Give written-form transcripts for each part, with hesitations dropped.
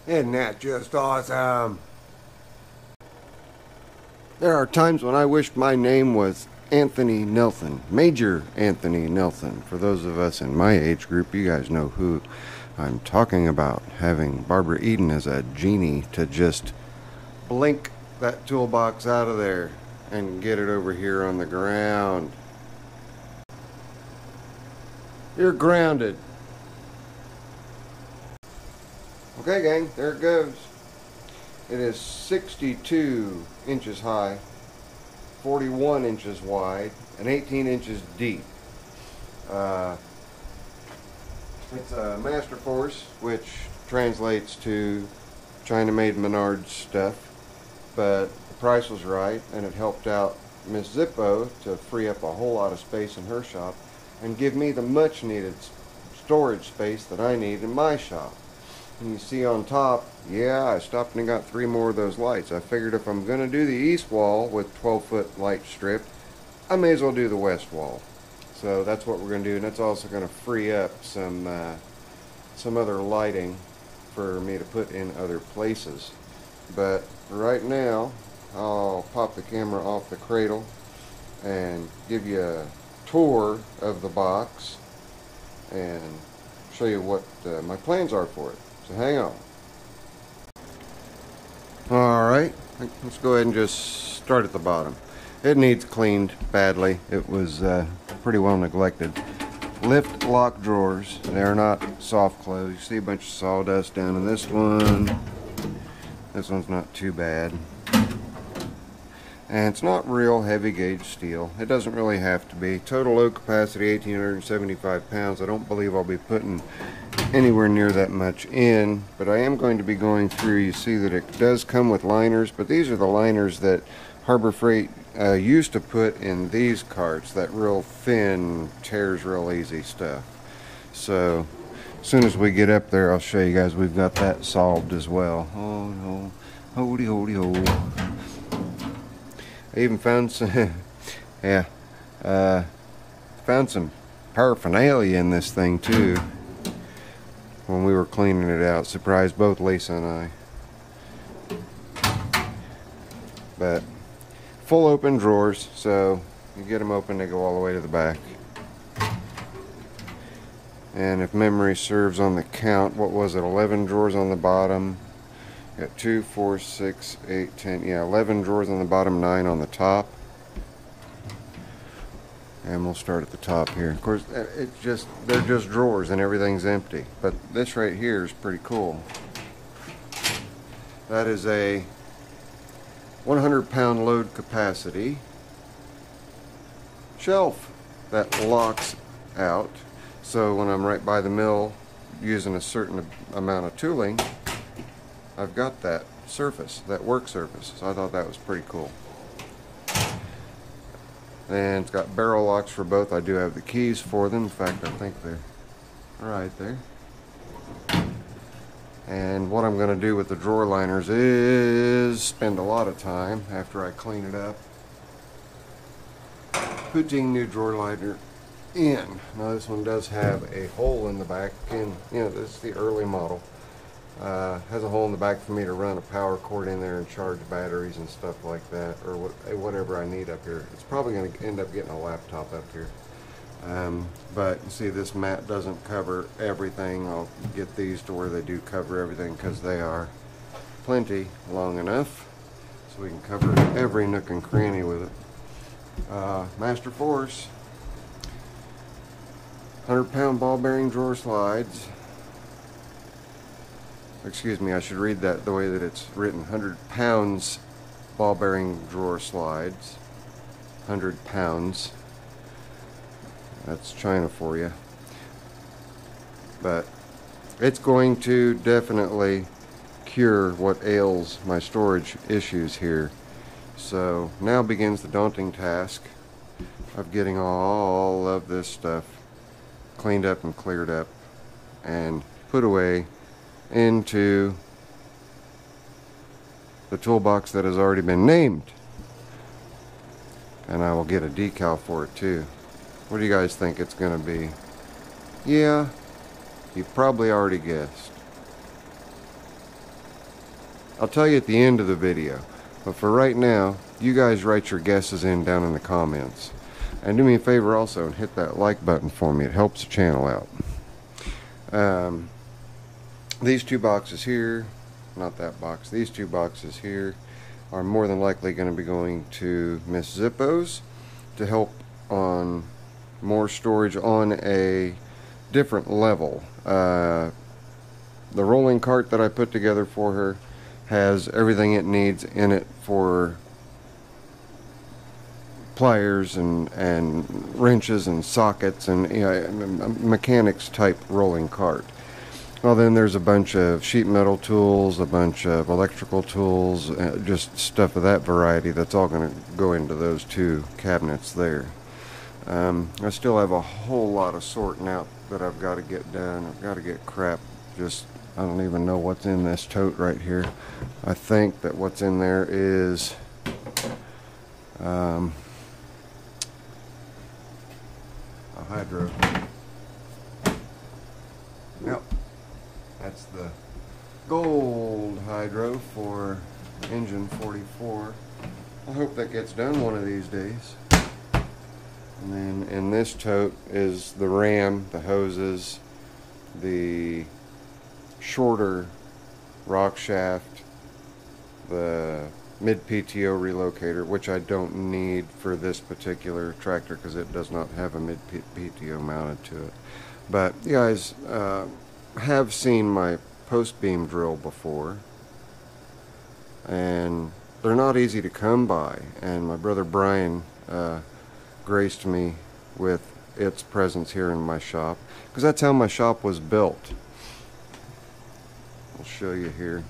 Isn't that just awesome? There are times when I wish my name was Anthony Nelson, Major Anthony Nelson. For those of us in my age group, you guys know who I'm talking about. Having Barbara Eden as a genie to just blink that toolbox out of there and get it over here on the ground. You're grounded. Okay, gang, there it goes. It is 62 inches high, 41 inches wide, and 18 inches deep. It's a Master Force, which translates to China-made Menards stuff, but the price was right, and it helped out Miss Zippo to free up a whole lot of space in her shop and give me the much-needed storage space that I need in my shop. And you see on top, yeah, I stopped and got 3 more of those lights. I figured if I'm going to do the east wall with 12-foot light strip, I may as well do the west wall. So that's what we're going to do, and that's also going to free up some other lighting for me to put in other places. But right now, I'll pop the camera off the cradle and give you a tour of the box and show you what my plans are for it. So hang on. Alright, let's go ahead and just start at the bottom. It needs cleaned badly. It was pretty well neglected. Lift lock drawers. They're not soft close. You see a bunch of sawdust down in this one. This one's not too bad. And it's not real heavy gauge steel. It doesn't really have to be. Total load capacity 1,875 pounds. I don't believe I'll be putting anywhere near that much in, but I am going to be going through. You see that it does come with liners, but these are the liners that Harbor Freight used to put in these carts, that real thin, tears real easy stuff. So as soon as we get up there, I'll show you guys we've got that solved as well. Oh no, holy holy ho. I even found some found some paraphernalia in this thing too when we were cleaning it out. Surprised both Lisa and I. But full open drawers, so you get them open, they go all the way to the back. And if memory serves on the count, what was it, 11 drawers on the bottom. Got 2, 4, 6, 8, 10, yeah, 11 drawers on the bottom, 9 on the top. And we'll start at the top here. Of course, they're just drawers and everything's empty. But this right here is pretty cool. That is a 100-pound load capacity shelf that locks out. So when I'm right by the mill using a certain amount of tooling, I've got that surface, that work surface. So I thought that was pretty cool. And it's got barrel locks for both. I do have the keys for them. In fact, I think they're right there. And what I'm going to do with the drawer liners is spend a lot of time after I clean it up putting new drawer liner in. Now this one does have a hole in the back. And you know, this is the early model. Has a hole in the back for me to run a power cord in there and charge batteries and stuff like that, or whatever I need up here. It's probably going to end up getting a laptop up here. But you see, this mat doesn't cover everything. I'll get these to where they do cover everything because they are plenty long enough so we can cover every nook and cranny with it. Master Force 100-pound ball bearing drawer slides. Excuse me, I should read that the way that it's written. 100 pounds ball bearing drawer slides. 100 pounds. That's China for you. But it's going to definitely cure what ails my storage issues here. So now begins the daunting task of getting all of this stuff cleaned up and cleared up and put away into the toolbox that has already been named. And I will get a decal for it too. What do you guys think it's going to be? Yeah, you probably already guessed. I'll tell you at the end of the video. But for right now, you guys write your guesses in down in the comments. And do me a favor also and hit that like button for me. It helps the channel out. These two boxes here, not that box, these two boxes here are more than likely going to be going to Miss Zippo's to help on more storage on a different level. The rolling cart that I put together for her has everything it needs in it for pliers and wrenches and sockets and, you know, mechanics type rolling cart. Well, then there's a bunch of sheet metal tools, a bunch of electrical tools, just stuff of that variety that's all going to go into those two cabinets there. I still have a whole lot of sorting out that I've got to get done. I've got to get crap. Just, I don't even know what's in this tote right here. I think that what's in there is a hydro. Yep. That's the gold hydro for engine 44. I hope that gets done one of these days. And then in this tote is the ram, the hoses, the shorter rock shaft, the mid PTO relocator, which I don't need for this particular tractor because it does not have a mid PTO mounted to it. But you guys have seen my post beam drill before, and they're not easy to come by, and my brother Brian graced me with its presence here in my shop because that's how my shop was built. I'll show you here.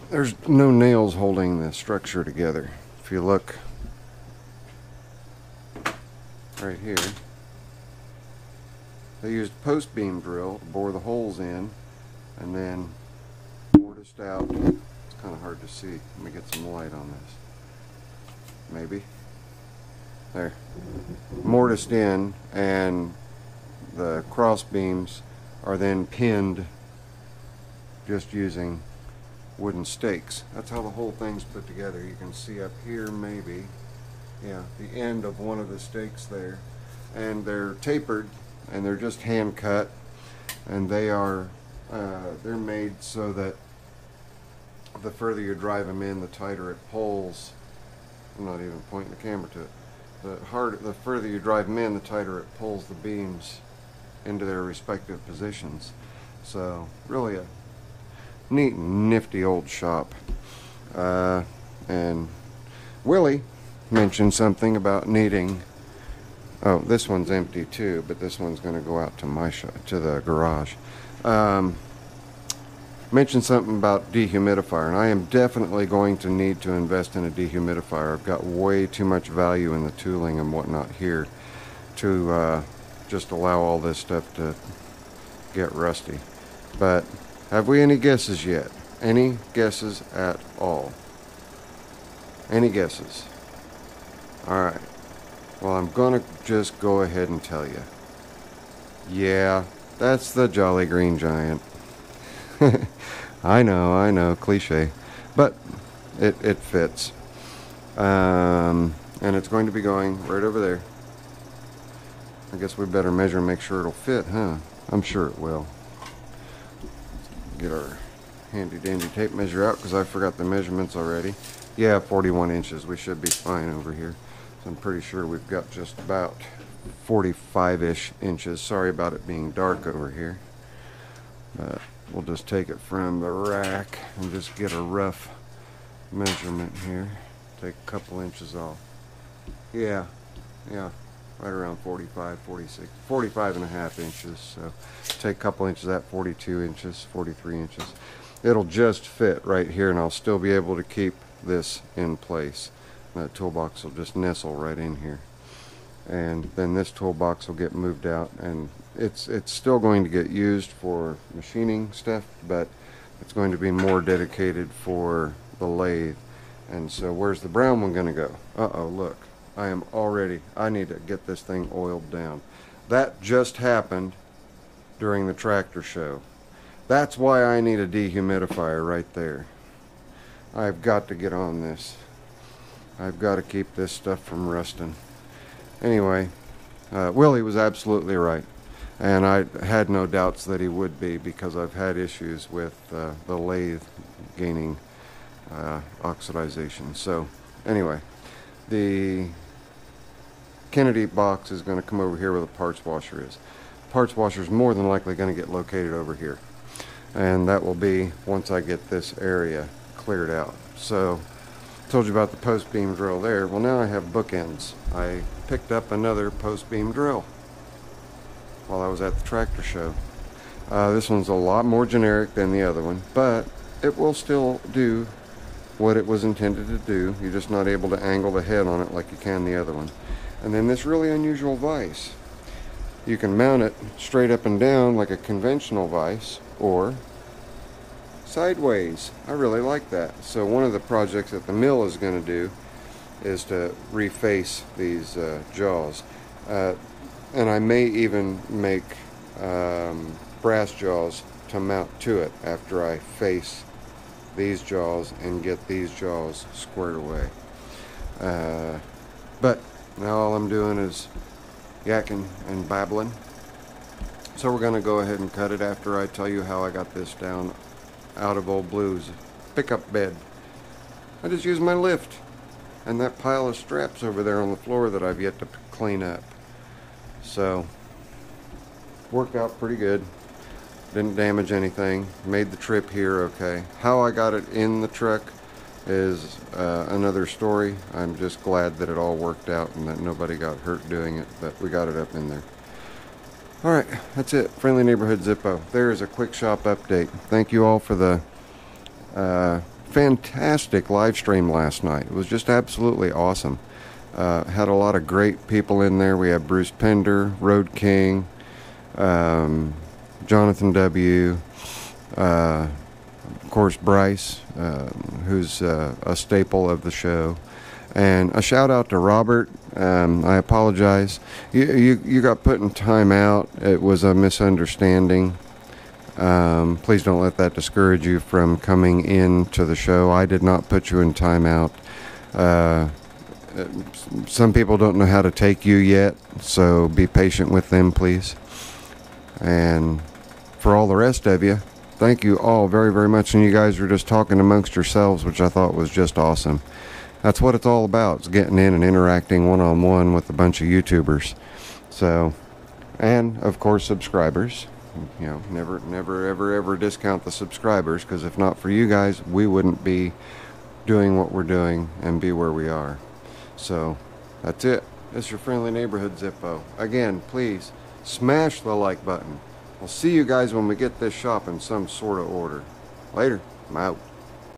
There's no nails holding the structure together. If you look right here, they used post beam drill to bore the holes in and then mortised out. It's kind of hard to see. Let me get some light on this. Maybe. There. Mortised in, and the cross beams are then pinned just using wooden stakes. That's how the whole thing's put together. You can see up here maybe, yeah, the end of one of the stakes there. And they're tapered, and they're just hand cut, and they are they're made so that the further you drive them in, the tighter it pulls. I'm not even pointing the camera to it. The further you drive them in, the tighter it pulls the beams into their respective positions. So really a neat and nifty old shop. And Willie mentioned something about needing, oh, this one's empty too, but this one's going to go out to my shop, to the garage. Mentioned something about dehumidifier, and I am definitely going to need to invest in a dehumidifier. I've got way too much value in the tooling and whatnot here to just allow all this stuff to get rusty. But have we any guesses yet? Any guesses at all? Any guesses? Alright. Well, I'm gonna just go ahead and tell you. Yeah, that's the Jolly Green Giant. I know, cliche, but it fits. And it's going to be going right over there. I guess we better measure and make sure it'll fit, huh? I'm sure it will. Get our handy dandy tape measure out because I forgot the measurements already. Yeah, 41 inches. We should be fine over here. So I'm pretty sure we've got just about 45-ish inches. Sorry about it being dark over here. But we'll just take it from the rack and just get a rough measurement here. Take a couple inches off. Yeah, right around 45, 46, 45 and a half inches. So take a couple inches at 42 inches, 43 inches. It'll just fit right here, and I'll still be able to keep this in place. That toolbox will just nestle right in here. And then this toolbox will get moved out, and it's still going to get used for machining stuff, but it's going to be more dedicated for the lathe. And so where's the brown one going to go? Uh-oh, look. I need to get this thing oiled down. That just happened during the tractor show. That's why I need a dehumidifier right there. I've got to get on this. I've got to keep this stuff from rusting. Anyway, Willie was absolutely right. And I had no doubts that he would be, because I've had issues with the lathe gaining oxidization. So anyway, the Kennedy box is going to come over here where the parts washer is. Parts washer is more than likely going to get located over here. And that will be once I get this area cleared out. So I told you about the post beam drill there. Well, now I have bookends. I picked up another post beam drill while I was at the tractor show. This one's a lot more generic than the other one, but it will still do what it was intended to do. You're just not able to angle the head on it like you can the other one. And then this really unusual vise. You can mount it straight up and down like a conventional vise, or sideways. I really like that. So one of the projects that the mill is going to do is to reface these jaws. And I may even make brass jaws to mount to it after I face these jaws and get these jaws squared away. But now all I'm doing is yakking and babbling. So we're going to go ahead and cut it after I tell you how I got this down out of Old Blue's pickup bed. I just used my lift and that pile of straps over there on the floor that I've yet to clean up. So worked out pretty good. Didn't damage anything. Made the trip here okay. How I got it in the truck is another story. I'm just glad that it all worked out and that nobody got hurt doing it, but we got it up in there. Alright, that's it. Friendly Neighborhood Zippo. There's a quick shop update. Thank you all for the fantastic live stream last night. It was just absolutely awesome. Had a lot of great people in there. We had Bruce Pender, Road King, Jonathan W., of course Bryce, who's a staple of the show, and a shout out to Robert. I apologize. You got put in timeout. It was a misunderstanding. Please don't let that discourage you from coming into the show. I did not put you in timeout. Some people don't know how to take you yet, so be patient with them, please. And for all the rest of you, thank you all very, very much. And you guys were just talking amongst yourselves, which I thought was just awesome. That's what it's all about. It's getting in and interacting one-on-one with a bunch of YouTubers. So, and of course subscribers. You know, never, ever discount the subscribers, because if not for you guys, we wouldn't be doing what we're doing and be where we are. So, that's it. This is your Friendly Neighborhood Zippo. Again, please smash the like button. I'll see you guys when we get this shop in some sort of order. Later. I'm out.